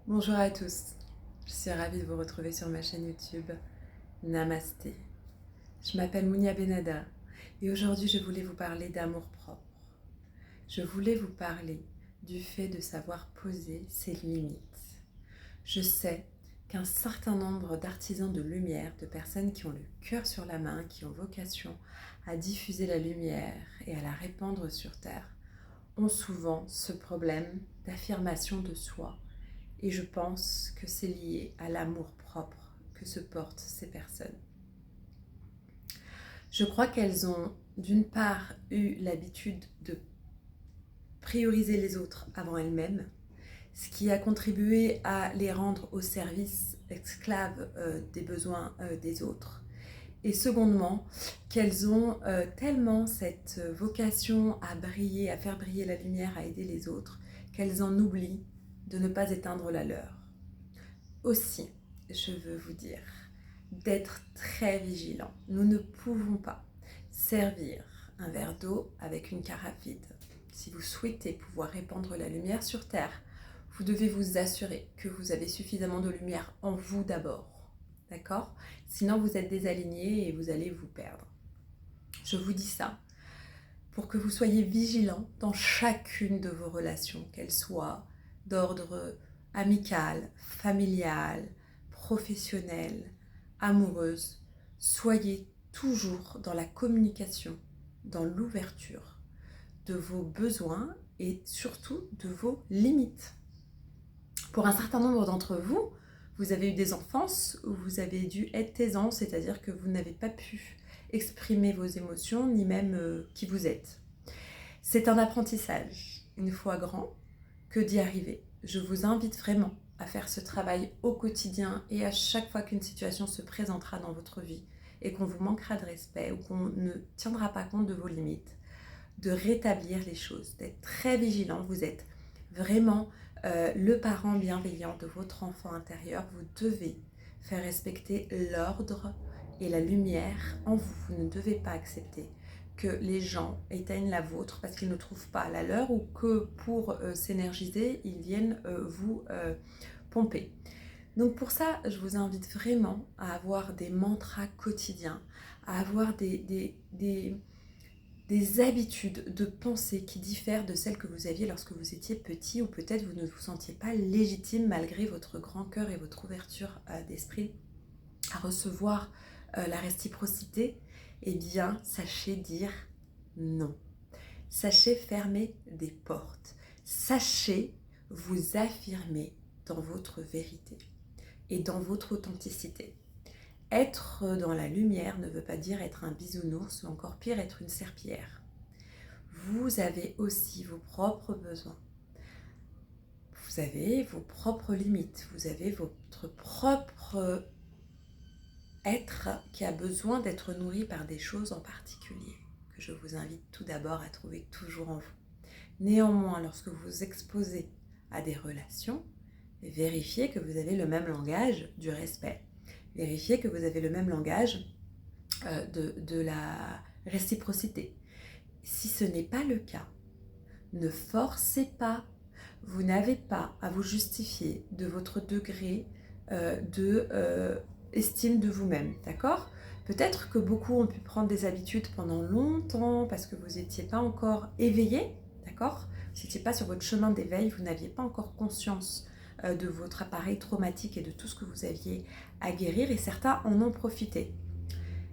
Bonjour à tous, je suis ravie de vous retrouver sur ma chaîne YouTube Namasté. Je m'appelle Mounia Benada et aujourd'hui je voulais vous parler d'amour propre. Je voulais vous parler du fait de savoir poser ses limites. Je sais qu'un certain nombre d'artisans de lumière, de personnes qui ont le cœur sur la main, qui ont vocation à diffuser la lumière et à la répandre sur Terre, ont souvent ce problème d'affirmation de soi. Et je pense que c'est lié à l'amour-propre que se portent ces personnes. Je crois qu'elles ont d'une part eu l'habitude de prioriser les autres avant elles-mêmes, ce qui a contribué à les rendre au service esclaves des besoins des autres. Et secondement, qu'elles ont tellement cette vocation à briller, à faire briller la lumière, à aider les autres, qu'elles en oublient de ne pas éteindre la leur. Aussi, je veux vous dire d'être très vigilant. Nous ne pouvons pas servir un verre d'eau avec une carafe vide. Si vous souhaitez pouvoir répandre la lumière sur Terre, vous devez vous assurer que vous avez suffisamment de lumière en vous d'abord. D'accord ? Sinon, vous êtes désaligné et vous allez vous perdre. Je vous dis ça pour que vous soyez vigilant dans chacune de vos relations, qu'elles soient d'ordre amical, familial, professionnel, amoureuse. Soyez toujours dans la communication, dans l'ouverture de vos besoins et surtout de vos limites. Pour un certain nombre d'entre vous, vous avez eu des enfances où vous avez dû être taisant, c'est-à-dire que vous n'avez pas pu exprimer vos émotions ni même qui vous êtes. C'est un apprentissage, une fois grand, que d'y arriver. Je vous invite vraiment à faire ce travail au quotidien et à chaque fois qu'une situation se présentera dans votre vie et qu'on vous manquera de respect ou qu'on ne tiendra pas compte de vos limites, de rétablir les choses, d'être très vigilant. Vous êtes vraiment le parent bienveillant de votre enfant intérieur. Vous devez faire respecter l'ordre et la lumière en vous. Vous ne devez pas accepter que les gens éteignent la vôtre parce qu'ils ne trouvent pas la leur ou que pour s'énergiser, ils viennent vous pomper. Donc pour ça, je vous invite vraiment à avoir des mantras quotidiens, à avoir des habitudes de pensée qui diffèrent de celles que vous aviez lorsque vous étiez petit ou peut-être vous ne vous sentiez pas légitime malgré votre grand cœur et votre ouverture d'esprit à recevoir la réciprocité. Eh bien, sachez dire non. Sachez fermer des portes. Sachez vous affirmer dans votre vérité et dans votre authenticité. Être dans la lumière ne veut pas dire être un bisounours ou encore pire, être une serpillière. Vous avez aussi vos propres besoins. Vous avez vos propres limites. Vous avez votre propre être qui a besoin d'être nourri par des choses en particulier, que je vous invite tout d'abord à trouver toujours en vous. Néanmoins, lorsque vous vous exposez à des relations, vérifiez que vous avez le même langage du respect. Vérifiez que vous avez le même langage de la réciprocité. Si ce n'est pas le cas, ne forcez pas. Vous n'avez pas à vous justifier de votre degré estime de vous-même, d'accord ? Peut-être que beaucoup ont pu prendre des habitudes pendant longtemps parce que vous n'étiez pas encore éveillé, d'accord ? Vous n'étiez pas sur votre chemin d'éveil, vous n'aviez pas encore conscience de votre appareil traumatique et de tout ce que vous aviez à guérir et certains en ont profité.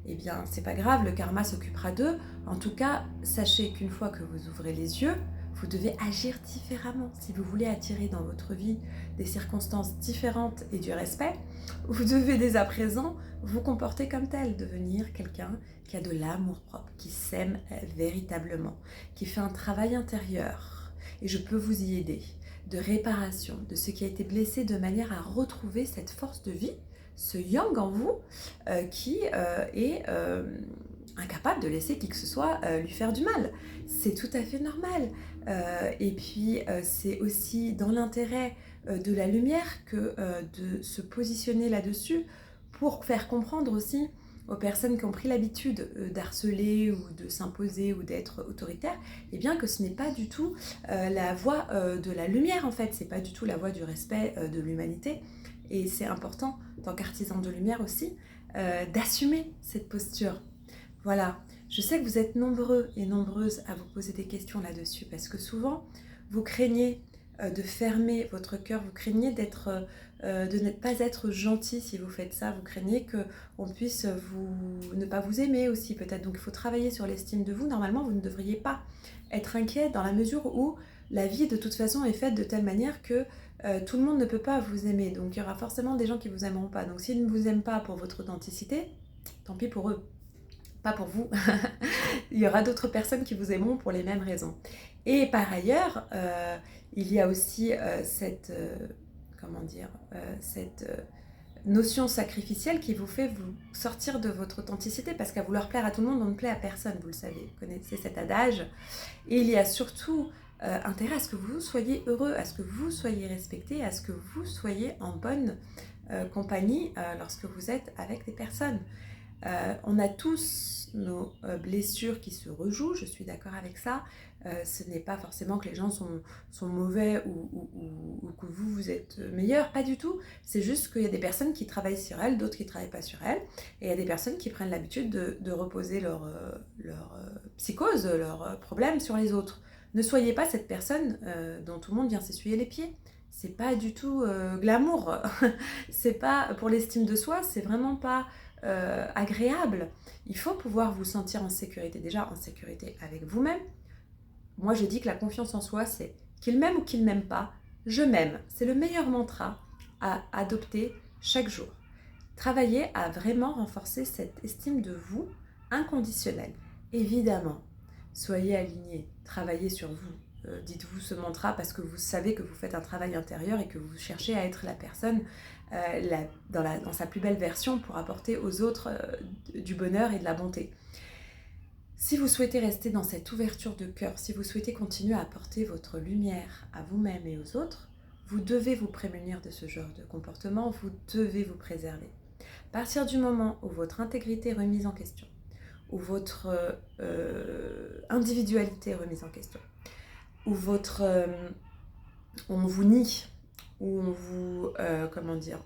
Eh bien, c'est pas grave, le karma s'occupera d'eux. En tout cas, sachez qu'une fois que vous ouvrez les yeux, vous devez agir différemment. Si vous voulez attirer dans votre vie des circonstances différentes et du respect, vous devez dès à présent vous comporter comme tel, devenir quelqu'un qui a de l'amour propre, qui s'aime véritablement, qui fait un travail intérieur. Et je peux vous y aider, de réparation de ce qui a été blessé de manière à retrouver cette force de vie, ce yang en vous qui est incapable de laisser qui que ce soit lui faire du mal. C'est tout à fait normal. Et puis, c'est aussi dans l'intérêt de la lumière que de se positionner là-dessus pour faire comprendre aussi aux personnes qui ont pris l'habitude d'harceler ou de s'imposer ou d'être autoritaires, eh bien que ce n'est pas du tout la voie de la lumière en fait, c'est pas du tout la voie du respect de l'humanité. Et c'est important, en tant qu'artisan de lumière aussi, d'assumer cette posture. Voilà, je sais que vous êtes nombreux et nombreuses à vous poser des questions là-dessus, parce que souvent, vous craignez de fermer votre cœur, vous craignez de ne pas être gentil si vous faites ça, vous craignez qu'on puisse ne pas vous aimer aussi peut-être, donc il faut travailler sur l'estime de vous. Normalement, vous ne devriez pas être inquiet dans la mesure où la vie de toute façon est faite de telle manière que tout le monde ne peut pas vous aimer, donc il y aura forcément des gens qui ne vous aimeront pas, donc s'ils ne vous aiment pas pour votre authenticité, tant pis pour eux. Pas pour vous, il y aura d'autres personnes qui vous aimeront pour les mêmes raisons. Et par ailleurs, il y a aussi cette notion sacrificielle qui vous fait vous sortir de votre authenticité, parce qu'à vouloir plaire à tout le monde, on ne plaît à personne, vous le savez, vous connaissez cet adage. Et il y a surtout intérêt à ce que vous soyez heureux, à ce que vous soyez respecté, à ce que vous soyez en bonne compagnie lorsque vous êtes avec des personnes. On a tous nos blessures qui se rejouent, je suis d'accord avec ça. Ce n'est pas forcément que les gens sont mauvais ou que vous êtes meilleur, pas du tout. C'est juste qu'il y a des personnes qui travaillent sur elles, d'autres qui ne travaillent pas sur elles. Et il y a des personnes qui prennent l'habitude de reposer leur psychose, leurs problèmes sur les autres. Ne soyez pas cette personne dont tout le monde vient s'essuyer les pieds. C'est pas du tout glamour. C'est pas, pour l'estime de soi, c'est vraiment pas agréable. Il faut pouvoir vous sentir en sécurité, déjà en sécurité avec vous-même. Moi je dis que la confiance en soi, c'est qu'il m'aime ou qu'il m'aime pas, je m'aime. C'est le meilleur mantra à adopter chaque jour. Travaillez à vraiment renforcer cette estime de vous inconditionnelle. Évidemment, soyez alignés, travaillez sur vous. Dites-vous ce mantra parce que vous savez que vous faites un travail intérieur et que vous cherchez à être la personne dans sa plus belle version pour apporter aux autres du bonheur et de la bonté. Si vous souhaitez rester dans cette ouverture de cœur, si vous souhaitez continuer à apporter votre lumière à vous-même et aux autres, vous devez vous prémunir de ce genre de comportement, vous devez vous préserver. À partir du moment où votre intégrité est remise en question, où votre individualité est remise en question, où on vous nie, où on vous,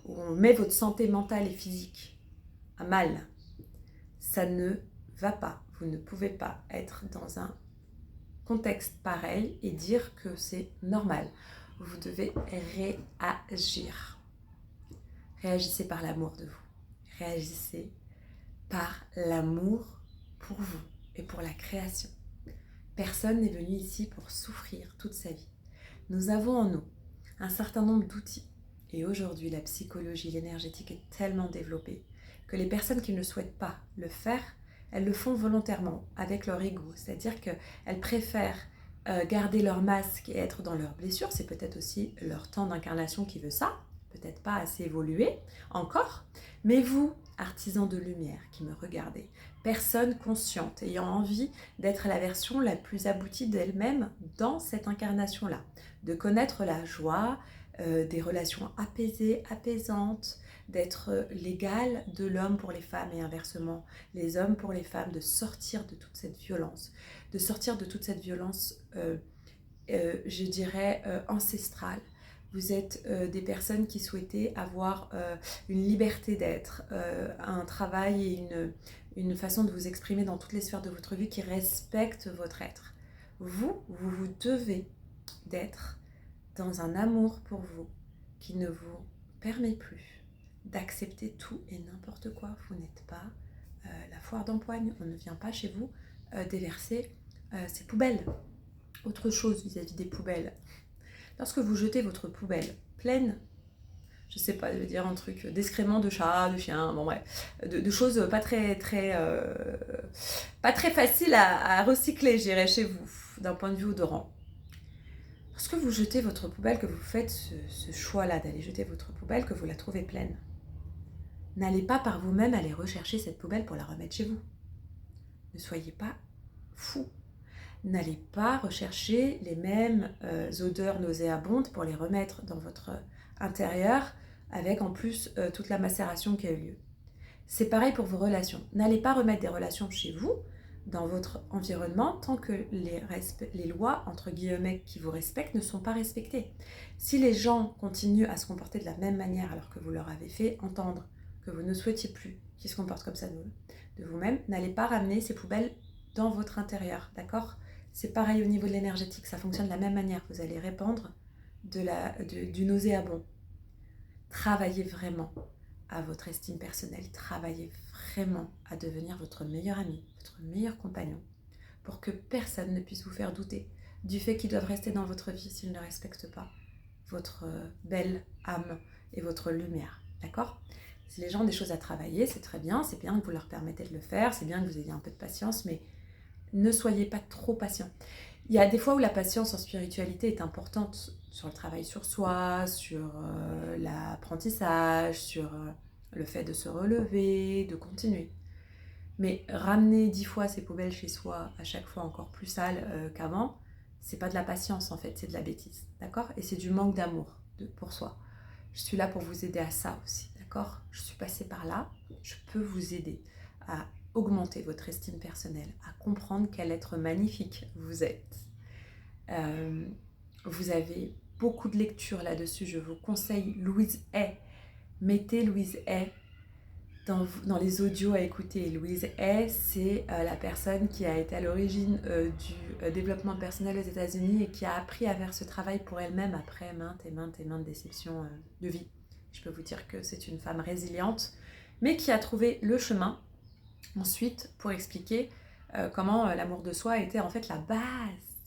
où on met votre santé mentale et physique à mal, ça ne va pas. Vous ne pouvez pas être dans un contexte pareil et dire que c'est normal. Vous devez réagir. Réagissez par l'amour de vous. Réagissez par l'amour pour vous et pour la création. Personne n'est venu ici pour souffrir toute sa vie. Nous avons en nous un certain nombre d'outils. Et aujourd'hui, la psychologie, l'énergétique est tellement développée que les personnes qui ne souhaitent pas le faire, elles le font volontairement avec leur ego. C'est-à-dire qu'elles préfèrent garder leur masque et être dans leurs blessures. C'est peut-être aussi leur temps d'incarnation qui veut ça. Peut-être pas assez évolué encore. Mais vous, artisans de lumière qui me regardez, personne consciente ayant envie d'être la version la plus aboutie d'elle-même dans cette incarnation-là, de connaître la joie, des relations apaisées, apaisantes, d'être l'égal de l'homme pour les femmes et inversement, les hommes pour les femmes, de sortir de toute cette violence, je dirais, ancestrale. Vous êtes des personnes qui souhaitez avoir une liberté d'être, un travail et une façon de vous exprimer dans toutes les sphères de votre vie qui respecte votre être. Vous devez d'être dans un amour pour vous qui ne vous permet plus d'accepter tout et n'importe quoi. Vous n'êtes pas la foire d'empoigne, on ne vient pas chez vous déverser ces poubelles. Autre chose vis-à-vis des poubelles. Lorsque vous jetez votre poubelle pleine, je sais pas, je vais dire un truc d'excréments de chat, de chien, bon bref, de choses pas très faciles à recycler, je dirais, chez vous, d'un point de vue odorant. Lorsque vous jetez votre poubelle, que vous faites ce choix-là d'aller jeter votre poubelle, que vous la trouvez pleine, n'allez pas par vous-même aller rechercher cette poubelle pour la remettre chez vous. Ne soyez pas fous. N'allez pas rechercher les mêmes odeurs nauséabondes pour les remettre dans votre intérieur avec en plus toute la macération qui a eu lieu. C'est pareil pour vos relations. N'allez pas remettre des relations chez vous, dans votre environnement, tant que les lois, entre guillemets, qui vous respectent ne sont pas respectées. Si les gens continuent à se comporter de la même manière alors que vous leur avez fait entendre que vous ne souhaitiez plus qu'ils se comportent comme ça de vous-même, n'allez pas ramener ces poubelles dans votre intérieur, d'accord? C'est pareil au niveau de l'énergétique, ça fonctionne de la même manière. Vous allez répandre du nauséabond. Travaillez vraiment à votre estime personnelle, travaillez vraiment à devenir votre meilleur ami, votre meilleur compagnon, pour que personne ne puisse vous faire douter du fait qu'ils doivent rester dans votre vie s'ils ne respectent pas votre belle âme et votre lumière, d'accord? Si les gens ont des choses à travailler, c'est très bien, c'est bien que vous leur permettez de le faire, c'est bien que vous ayez un peu de patience, mais ne soyez pas trop patient. Il y a des fois où la patience en spiritualité est importante sur le travail sur soi, sur l'apprentissage, sur le fait de se relever, de continuer. Mais ramener 10 fois ses poubelles chez soi, à chaque fois encore plus sales qu'avant, c'est pas de la patience en fait, c'est de la bêtise, d'accord? Et c'est du manque d'amour pour soi. Je suis là pour vous aider à ça aussi, d'accord? Je suis passée par là, je peux vous aider à augmenter votre estime personnelle, à comprendre quel être magnifique vous êtes. Vous avez beaucoup de lectures là-dessus, je vous conseille Louise Hay. Mettez Louise Hay dans les audios à écouter. Louise Hay, c'est la personne qui a été à l'origine du développement personnel aux États-Unis et qui a appris à faire ce travail pour elle-même après maintes et maintes et maintes déceptions de vie. Je peux vous dire que c'est une femme résiliente, mais qui a trouvé le chemin ensuite pour expliquer comment l'amour de soi était en fait la base.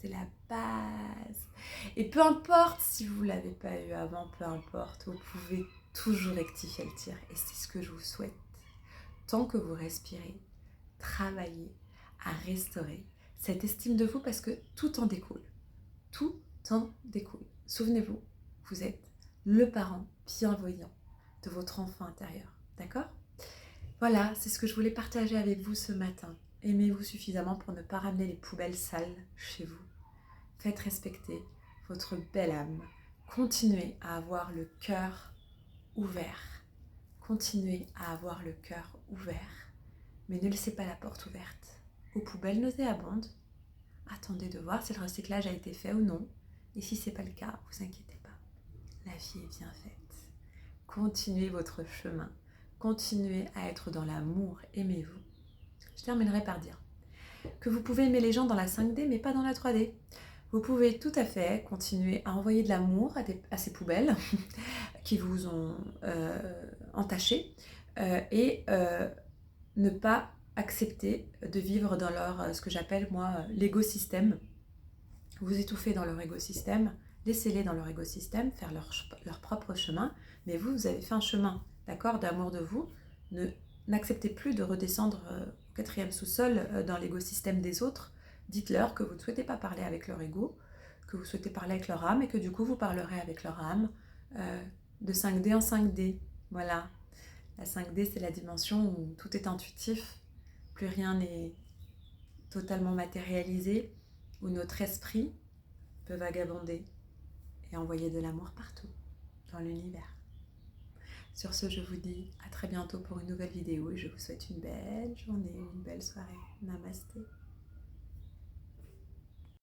C'est la base. Et peu importe si vous ne l'avez pas eu avant, peu importe, vous pouvez toujours rectifier le tir. Et c'est ce que je vous souhaite. Tant que vous respirez, travaillez à restaurer cette estime de vous parce que tout en découle. Tout en découle. Souvenez-vous, vous êtes le parent bienveillant de votre enfant intérieur. D'accord ? Voilà, c'est ce que je voulais partager avec vous ce matin. Aimez-vous suffisamment pour ne pas ramener les poubelles sales chez vous. Faites respecter votre belle âme. Continuez à avoir le cœur ouvert. Continuez à avoir le cœur ouvert. Mais ne laissez pas la porte ouverte aux poubelles nauséabondes. Attendez de voir si le recyclage a été fait ou non. Et si ce n'est pas le cas, vous inquiétez pas. La vie est bien faite. Continuez votre chemin. Continuez à être dans l'amour. Aimez-vous. Je terminerai par dire que vous pouvez aimer les gens dans la 5D, mais pas dans la 3D. Vous pouvez tout à fait continuer à envoyer de l'amour à ces poubelles qui vous ont entaché et ne pas accepter de vivre dans leur, ce que j'appelle moi, l'écosystème. Vous étouffez dans leur écosystème, laissez-les dans leur écosystème faire leur propre chemin, mais vous avez fait un chemin, d'accord, d'amour de vous. N'acceptez plus de redescendre au 4e sous-sol dans l'écosystème des autres. Dites-leur que vous ne souhaitez pas parler avec leur ego, que vous souhaitez parler avec leur âme et que du coup vous parlerez avec leur âme de 5D en 5D. Voilà, la 5D c'est la dimension où tout est intuitif, plus rien n'est totalement matérialisé, où notre esprit peut vagabonder et envoyer de l'amour partout dans l'univers. Sur ce, je vous dis à très bientôt pour une nouvelle vidéo et je vous souhaite une belle journée, une belle soirée. Namasté.